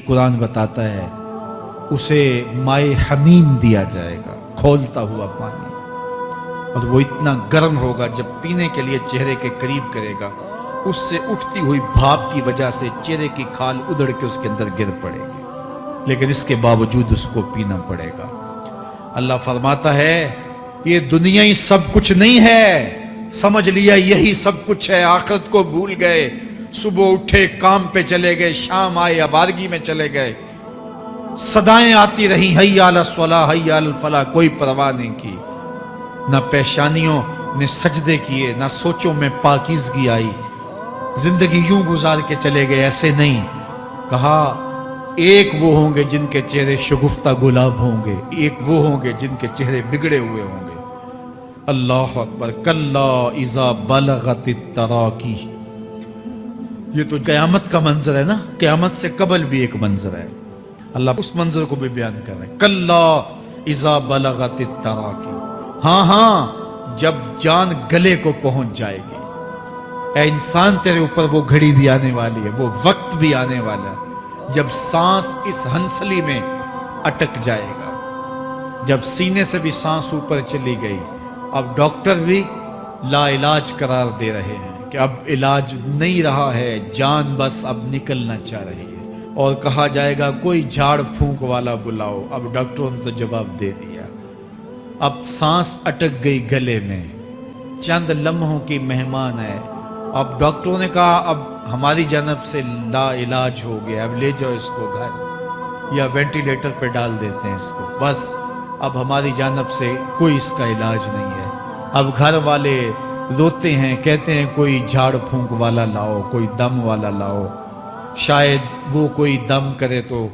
कुरान बताता है उसे माए हमीम दिया जाएगा, खौलता हुआ पानी, और वो इतना गर्म होगा जब पीने के लिए चेहरे के करीब करेगा, उससे उठती हुई भाप की वजह से चेहरे की खाल उधड़ के उसके अंदर गिर पड़ेगी, लेकिन इसके बावजूद उसको पीना पड़ेगा। अल्लाह फरमाता है ये दुनिया ही सब कुछ नहीं है, समझ लिया यही सब कुछ है, आखिरत को भूल गए, सुबह उठे काम पे चले गए, शाम आए आबादगी में चले गए, सदाएं आती रही हय्या अला स्वलाह हय्या अल फलाह, कोई परवाह नहीं की, ना पेशानियों ने सजदे किए, ना सोचों में पाकीज़गी आई, जिंदगी यूं गुजार के चले गए। ऐसे नहीं, कहा एक वो होंगे जिनके चेहरे शगुफ्ता गुलाब होंगे, एक वो होंगे जिनके चेहरे बिगड़े हुए होंगे। अल्लाह अकबर। कल्ला इज़ा बलगतित तराकी, ये तो क़यामत का मंजर है ना, क़यामत से कबल भी एक मंजर है, अल्लाह उस मंजर को भी बयान कर रहे हैं। कल्ला इज़ा बलगतित तराकी, हाँ हाँ जब जान गले को पहुंच जाएगी। ऐ इंसान तेरे ऊपर वो घड़ी भी आने वाली है, वो वक्त भी आने वाला है जब सांस इस हंसली में अटक जाएगा, जब सीने से भी सांस ऊपर चली गई। अब डॉक्टर भी लाइलाज करार दे रहे हैं कि अब इलाज नहीं रहा है, जान बस अब निकलना चाह रही है, और कहा जाएगा कोई झाड़ फूंक वाला बुलाओ। अब डॉक्टरों ने तो जवाब दे दिया, अब सांस अटक गई गले में, चंद लम्हों की मेहमान है। अब डॉक्टरों ने कहा अब हमारी जानब से ला इलाज हो गया, अब ले जाओ इसको घर, या वेंटिलेटर पे डाल देते हैं इसको, बस अब हमारी जानब से कोई इसका इलाज नहीं है। अब घर वाले रोते हैं, कहते हैं कोई झाड़ फूंक वाला लाओ, कोई दम वाला लाओ, शायद वो कोई दम करे तो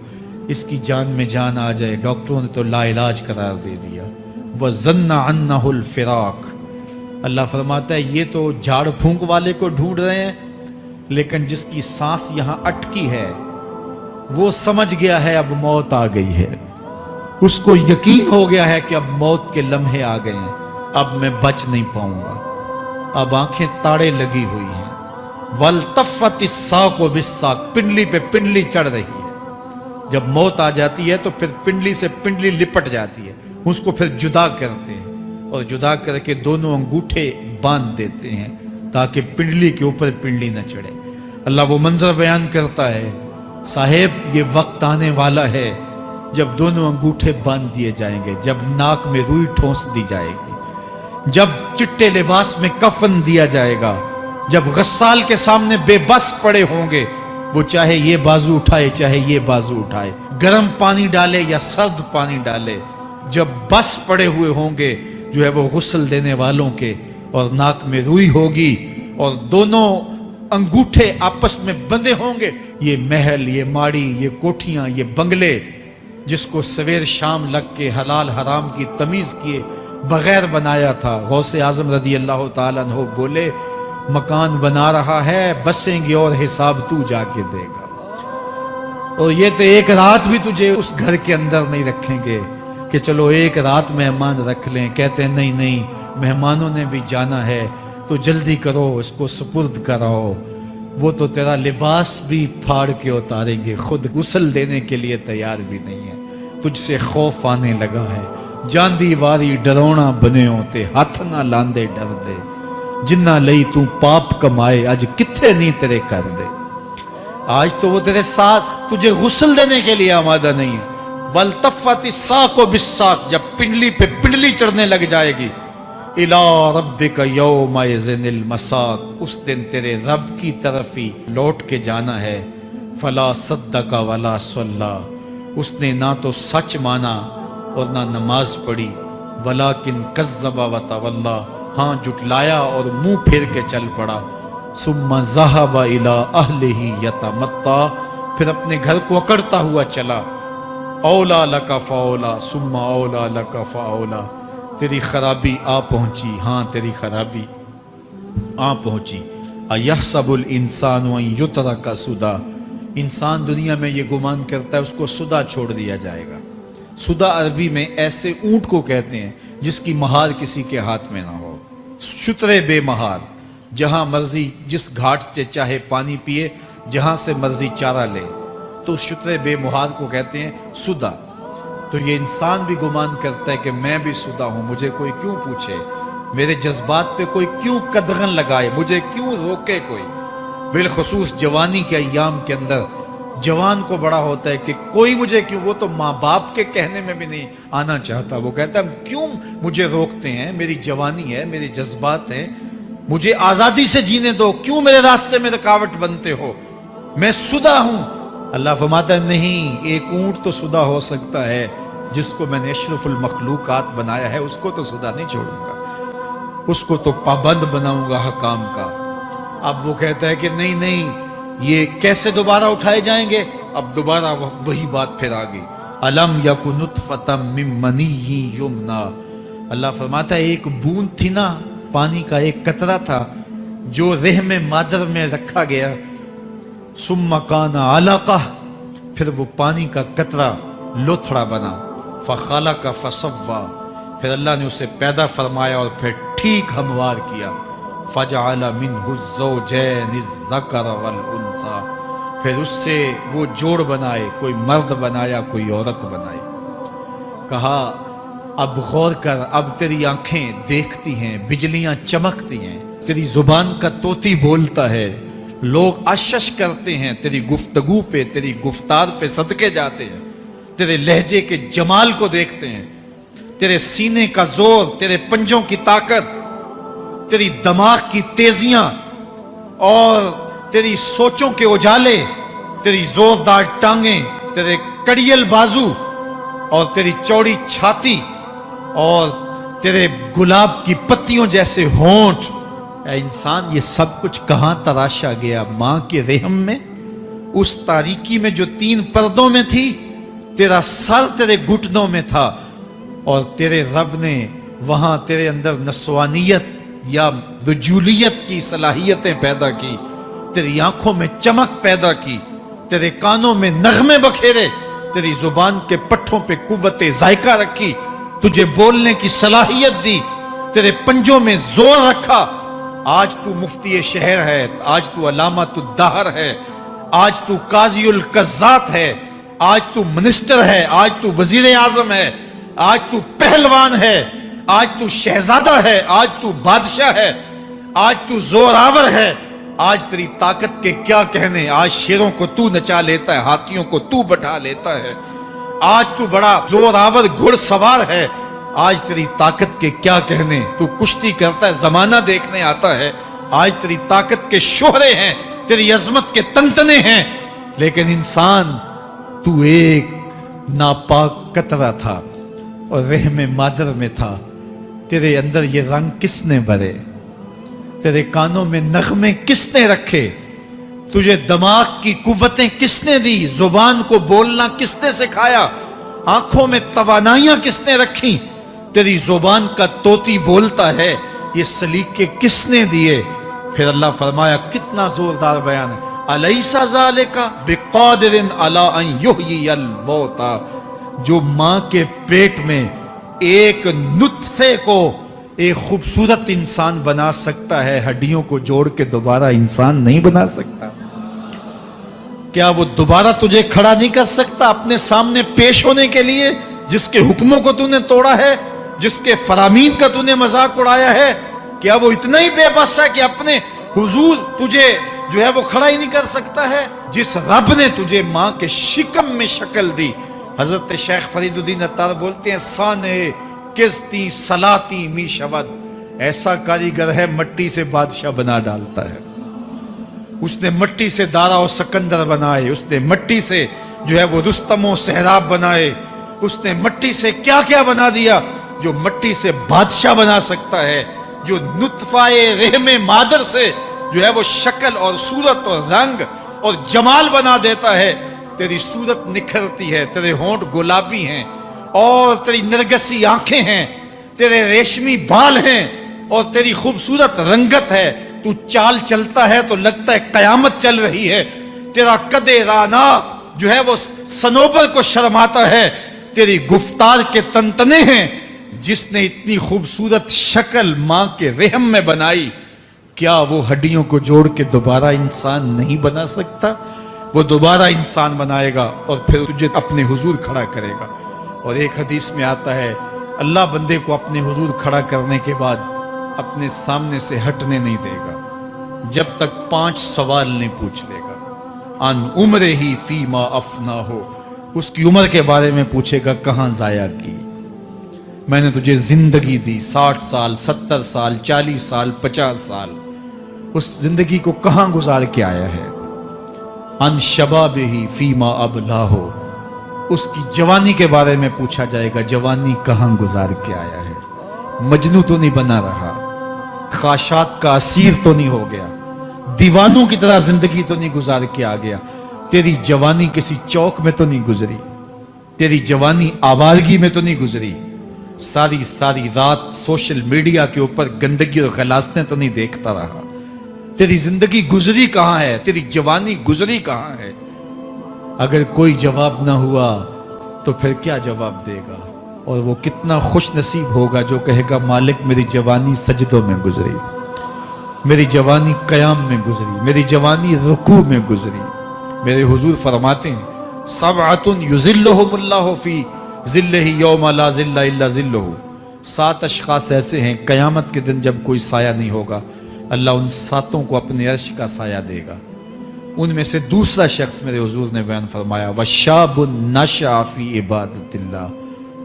इसकी जान में जान आ जाए। डॉक्टरों ने तो ला इलाज करार दे दिया। वज़न्ना अन्नहुल फिराक, अल्लाह फरमाता है ये तो झाड़ फूंक वाले को ढूंढ रहे हैं, लेकिन जिसकी सांस यहां अटकी है वो समझ गया है अब मौत आ गई है, उसको यकीन हो गया है कि अब मौत के लम्हे आ गए हैं, अब मैं बच नहीं पाऊंगा। अब आंखें ताड़े लगी हुई हैं। वल्तफ़त इस्साक़ बिस्साक़, पिंडली पे पिंडली चढ़ रही है। जब मौत आ जाती है तो फिर पिंडली से पिंडली लिपट जाती है, उसको फिर जुदा करते हैं और जुदा करके दोनों अंगूठे बांध देते हैं ताकि पिंडली के ऊपर पिंडली न चढ़े। अल्लाह वो मंजर बयान करता है, साहेब ये वक्त आने वाला है जब दोनों अंगूठे बांध दिए जाएंगे, जब नाक में रुई ठोंस दी जाएगी, जब चिट्टे लिबास में कफन दिया जाएगा, जब गस्साल के सामने बेबस पड़े होंगे, वो चाहे ये बाजू उठाए चाहे ये बाजू उठाए, गर्म पानी डाले या सर्द पानी डाले, जब बस पड़े हुए होंगे जो है वो गुस्ल देने वालों के, और नाक में रुई होगी और दोनों अंगूठे आपस में बंधे होंगे। ये महल, ये माड़ी, ये कोठियां, ये बंगले जिसको सवेर शाम लग के हलाल हराम की तमीज किए बगैर बनाया था, गौसे आजम रदी अल्लाह ताला अन्हु बोले मकान बना रहा है, बसेंगे और हिसाब तू जाके देगा। और ये तो एक रात भी तुझे उस घर के अंदर नहीं रखेंगे कि चलो एक रात मेहमान रख लें। कहते हैं नहीं नहीं, मेहमानों ने भी जाना है तो जल्दी करो, इसको सुपुर्द कराओ। वो तो तेरा लिबास भी फाड़ के उतारेंगे, खुद गुस्ल देने के लिए तैयार भी नहीं है। तुझसे खौफ आने लगा है, जांदी वारी डरौना बने होते, हाथ ना लांदे डर दे, जिन्ना लई तू पाप कमाए अज किथे नहीं तेरे कर दे। आज तो वो तेरे साथ तुझे गुस्ल देने के लिए आमादा नहीं है। वल्तफ़त इस्साक़ बिस्साक़, जब पिंडली पे पिंडली चढ़ने लग जाएगी, इला रब्बिका यौमइज़िनिल मसाक़, उस दिन तेरे रब की तरफ ही लौट के जाना है। फला सद्दक़ा वला सल्ला, उसने ना तो सच माना और ना नमाज पढ़ी। वलाकिन कज़्ज़बा व तवल्ला, हाँ जुटलाया और मुंह फेर के चल पड़ा। सुम्मा ज़हबा इला अहलिही यतमत्ता, फिर अपने घर को अकड़ता हुआ चला। औला लका फ़औला सुम्मा औला लका फ़औला, तेरी खराबी आ पहुंची, हाँ तेरी खराबी आ पहुंची। अयहसबुल इंसानु अन युतरका सुदा, इंसान दुनिया में ये गुमान करता है उसको सुदा छोड़ दिया जाएगा। सुदा अरबी में ऐसे ऊंट को कहते हैं जिसकी महार किसी के हाथ में ना हो। शुतरे बेमहार, जहां मर्जी जिस घाट से चाहे पानी पिए, जहां से मर्जी चारा ले। तो उस शुतरे बेमुहार को कहते हैं सुदा। तो ये इंसान भी गुमान करता है कि मैं भी सुदा हूं, मुझे कोई क्यों पूछे, मेरे जज्बात पे कोई क्यों कदगन लगाए, मुझे क्यों रोके कोई। बिलखुसूस जवानी के अय्याम के अंदर जवान को बड़ा होता है कि कोई मुझे क्यों, वो तो माँ बाप के कहने में भी नहीं आना चाहता, वो कहता है क्यों मुझे रोकते हैं, मेरी जवानी है, मेरे जज्बात हैं, मुझे आजादी से जीने दो, क्यों मेरे रास्ते में रुकावट बनते हो, मैं सुदा हूं। अल्लाह फरमाता है नहीं, एक ऊंट तो सुदा हो सकता है, जिसको मैंने अशरफुल मखलूकात बनाया है उसको तो सुदा नहीं छोड़ूंगा, उसको तो पाबंद बनाऊंगा हकाम का। अब वो कहता है कि नहीं नहीं, ये कैसे दोबारा उठाए जाएंगे। अब दोबारा वही बात फिर आ गई, अलम यकुन नुतफतम मिन मनीय्यि युमना। अल्लाह फरमाता है एक बूंद थी ना, पानी का एक कतरा था जो रहम मादर में रखा गया, सुम्मा काना अलका, फिर वो पानी का कतरा लोथड़ा बना, फखलक फसव्वा, फिर अल्लाह ने उसे पैदा फरमाया और फिर ठीक हमवार किया, फजअल मिन्हु ज़ौजैनि ज़कर वल उन्सा, फिर उससे वो जोड़ बनाए, कोई मर्द बनाया कोई औरत बनाई। कहा अब गौर कर, अब तेरी आंखें देखती हैं, बिजलियां चमकती हैं, तेरी जुबान का तोती बोलता है, लोग आश्चर्य करते हैं तेरी गुफ्तगू पे, तेरी गुफ्तार पे सदके जाते हैं, तेरे लहजे के जमाल को देखते हैं, तेरे सीने का जोर, तेरे पंजों की ताकत, तेरी दिमाग की तेजियां और तेरी सोचों के उजाले, तेरी जोरदार टांगें, तेरे कड़ियल बाजू और तेरी चौड़ी छाती और तेरे गुलाब की पत्तियों जैसे होंठ। ऐ इंसान, ये सब कुछ कहां तराशा गया? मां के रहम में, उस तारीकी में जो 3 पर्दों में थी। तेरा सर तेरे घुटनों में था और तेरे रब ने वहां तेरे अंदर नस्वानियत या रजूलियत की सलाहियतें पैदा की, तेरी आंखों में चमक पैदा की, तेरे कानों में नगमे बखेरे, तेरी जुबान के पट्ठों पे कुव्वते जायका रखी, तुझे बोलने की सलाहियत दी, तेरे पंजों में जोर रखा। आज तू मुफ्ती शहर है, आज तू अलामतुद दहर है, आज तू काज़ीउल कज़्ज़ात है, आज तू मिनिस्टर है, आज तू वजीर आजम है, आज तू पहलवान है, आज तू शहजादा है, आज तू बादशाह है, आज तू जोरावर है, आज तेरी ताकत के क्या कहने। आज शेरों को तू नचा लेता है, हाथियों को तू बैठा लेता है, आज तू बड़ा जोरावर घुड़सवार है, आज तेरी ताकत के क्या कहने। तू कुश्ती करता है, जमाना देखने आता है, आज तेरी ताकत के शोहरे हैं, तेरी अजमत के तंतने हैं। लेकिन इंसान, तू एक नापाक कतरा था और रहम मादर में था। तेरे अंदर ये रंग किसने भरे? तेरे कानों में नगमे किसने रखे? तुझे दिमाग की कुव्वतें किसने दी? जुबान को बोलना किसने सिखाया? आंखों में तवानाइयां किसने रखी? तेरी जुबान का तोती बोलता है, ये सलीके किसने दिए? फिर अल्लाह फरमाया, कितना जोरदार बयान है, अलैसा ज़ालिका बिक़ादिरिन अला अन युहयियल मौता। जो मां के पेट में एक नुत्फे को एक खूबसूरत इंसान बना सकता है, हड्डियों को जोड़ के दोबारा इंसान नहीं बना सकता? क्या वो दोबारा तुझे खड़ा नहीं कर सकता अपने सामने पेश होने के लिए? जिसके हुक्मों को तूने तोड़ा है, जिसके फरामीन का तूने मजाक उड़ाया है, क्या वो इतना ही बेबस है कि अपने हुजूर तुझे जो है वो खड़ा ही नहीं कर सकता है? जिस रब ने तुझे मां के शिकम में शक्ल दी, हजरत शेख फरीदुद्दीन अत्तार बोलते हैं, साने किस्ती सलाती मी शवद, ऐसा कारीगर है मट्टी से बादशाह बना डालता है। उसने मट्टी से दारा और सिकंदर बनाए, उसने मट्टी से जो है वो रुस्तम और सहराब बनाए, उसने मट्टी से क्या क्या बना दिया जो मट्टी से बादशाह बना सकता है, जो नुत्फाए रहमे मादर से जो है वो शक्ल और सूरत और रंग और जमाल बना देता है। तेरी सूरत निखरती है, तेरे होंठ गुलाबी हैं और तेरी नरगसी आंखें हैं, तेरे रेशमी बाल हैं और तेरी खूबसूरत रंगत है। तू चाल चलता है तो लगता है कयामत चल रही है। तेरा कदे राना जो है वो सनोबर को शर्माता है। तेरी गुफ्तार के तंतने हैं। जिसने इतनी खूबसूरत शक्ल मां के रहम में बनाई, क्या वो हड्डियों को जोड़ के दोबारा इंसान नहीं बना सकता? وہ دوبارہ انسان بنائے گا اور پھر تجھے اپنے حضور کھڑا کرے گا۔ اور ایک حدیث میں آتا ہے اللہ بندے کو اپنے حضور کھڑا کرنے کے بعد اپنے سامنے سے ہٹنے نہیں دے گا جب تک 5 سوال نہیں پوچھ لے گا۔ ان عمرہ ہی فیما افنا ہو، اس کی عمر کے بارے میں پوچھے گا کہاں ضائع کی، میں نے تجھے زندگی دی 60 سال 70 سال 40 سال 50 سال، اس زندگی کو کہاں گزار کے آیا ہے۔ ان شباب ہی فیما ابلا ہو، اس کی جوانی کے بارے میں پوچھا جائے گا جوانی کہاں گزار کے آیا ہے، مجنوں تو نہیں بنا رہا، خواہشات کا اسیر تو نہیں ہو گیا، دیوانوں کی طرح زندگی تو نہیں گزار کے آ گیا، تیری جوانی کسی چوک میں تو نہیں گزری، تیری جوانی آوارگی میں تو نہیں گزری، ساری رات سوشل میڈیا کے اوپر گندگی اور غلاظتیں تو نہیں دیکھتا رہا، تیری زندگی گزری کہاں ہے، تیری جوانی گزری کہاں ہے۔ اگر کوئی جواب نہ ہوا تو پھر کیا جواب دے گا، اور وہ کتنا خوش نصیب ہوگا جو کہے گا مالک میری جوانی سجدوں میں گزری، میری جوانی قیام میں گزری، میری جوانی رکوع میں گزری۔ میرے حضور فرماتے ہیں سبعۃ یظلھم اللہ فی ظلہ یوم لا ظل الا ظلہ، 7 اشخاص ایسے ہیں قیامت کے دن جب کوئی سایہ نہیں ہوگا اللہ ان 7 کو اپنے عرش کا سایہ دے گا۔ ان میں سے دوسرا شخص میرے حضور نے بیان فرمایا وشاب نشأ فی عبادت اللہ،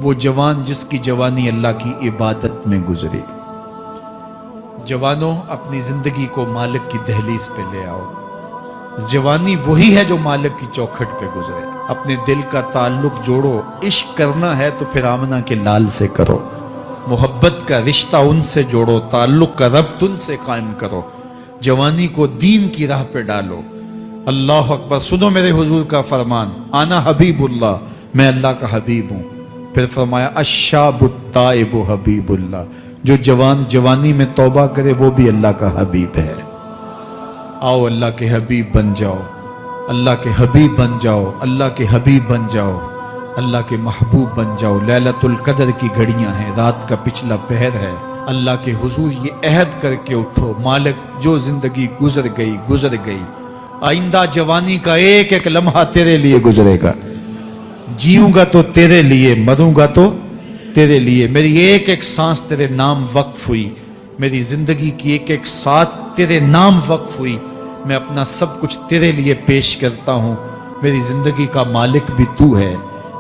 وہ جوان جس کی جوانی اللہ کی عبادت میں گزری۔ جوانوں اپنی زندگی کو مالک کی دہلیز پہ لے آؤ، جوانی وہی ہے جو مالک کی چوکھٹ پہ گزرے۔ اپنے دل کا تعلق جوڑو، عشق کرنا ہے تو پھر آمنہ کے لال سے کرو، محبت کا رشتہ ان سے جوڑو، تعلق کا ربط ان سے قائم کرو، جوانی کو دین کی راہ پہ ڈالو۔ اللہ اکبر، سنو میرے حضور کا فرمان انا حبیب اللہ، میں اللہ کا حبیب ہوں۔ پھر فرمایا الشاب التائب حبیب اللہ، جو جوان جوانی میں توبہ کرے وہ بھی اللہ کا حبیب ہے۔ آؤ اللہ کے حبیب بن جاؤ، اللہ کے حبیب بن جاؤ، اللہ کے حبیب بن جاؤ، اللہ کے محبوب بن جاؤ۔ لیلۃ القدر کی گھڑیاں ہیں، رات کا پچھلا پہر ہے، اللہ کے حضور یہ عہد کر کے اٹھو مالک جو زندگی گزر گئی، آئندہ جوانی کا ایک ایک لمحہ تیرے لیے گزرے گا، جیوں گا تو تیرے لیے، مروں گا تو تیرے لیے، میری ایک ایک سانس تیرے نام وقف ہوئی، میری زندگی کی ایک ایک ساتھ تیرے نام وقف ہوئی، میں اپنا سب کچھ تیرے لیے پیش کرتا ہوں۔ میری زندگی کا مالک بھی تو ہے،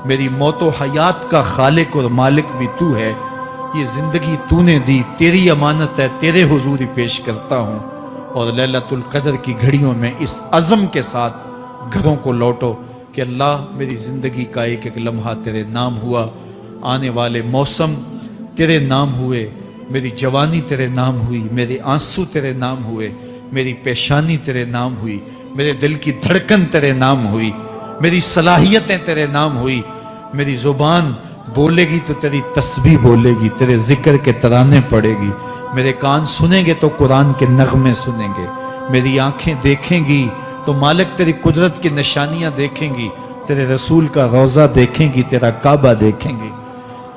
میری موت و حیات کا خالق اور مالک بھی تو ہے، یہ زندگی تو نے دی، تیری امانت ہے، تیرے حضور ہی پیش کرتا ہوں۔ اور لیلۃ القدر کی گھڑیوں میں اس عزم کے ساتھ گھروں کو لوٹو کہ اللہ میری زندگی کا ایک ایک لمحہ تیرے نام ہوا، آنے والے موسم تیرے نام ہوئے، میری جوانی تیرے نام ہوئی، میرے آنسو تیرے نام ہوئے، میری پیشانی تیرے نام ہوئی، میرے دل کی دھڑکن تیرے نام ہوئی، میری صلاحیتیں تیرے نام ہوئی، میری زبان بولے گی تو تیری تسبیح بولے گی، تیرے ذکر کے ترانے پڑے گی، میرے کان سنیں گے تو قرآن کے نغمے سنیں گے، میری آنکھیں دیکھیں گی تو مالک تیری قدرت کی نشانیاں دیکھیں گی، تیرے رسول کا روضہ دیکھیں گی، تیرا کعبہ دیکھیں گی۔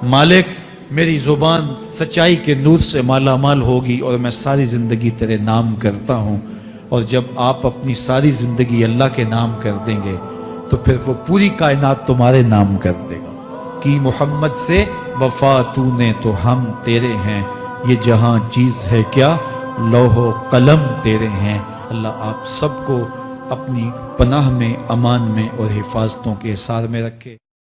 مالک میری زبان سچائی کے نور سے مالا مال ہوگی اور میں ساری زندگی تیرے نام کرتا ہوں، اور جب آپ اپنی ساری زندگی اللہ کے نام کر دیں گے تو پھر وہ پوری کائنات تمہارے نام کر دے گا۔ کی محمد سے وفا تو نے تو ہم تیرے ہیں، یہ جہاں چیز ہے کیا لوح و قلم تیرے ہیں۔ اللہ آپ سب کو اپنی پناہ میں، امان میں اور حفاظتوں کے حصار میں رکھے۔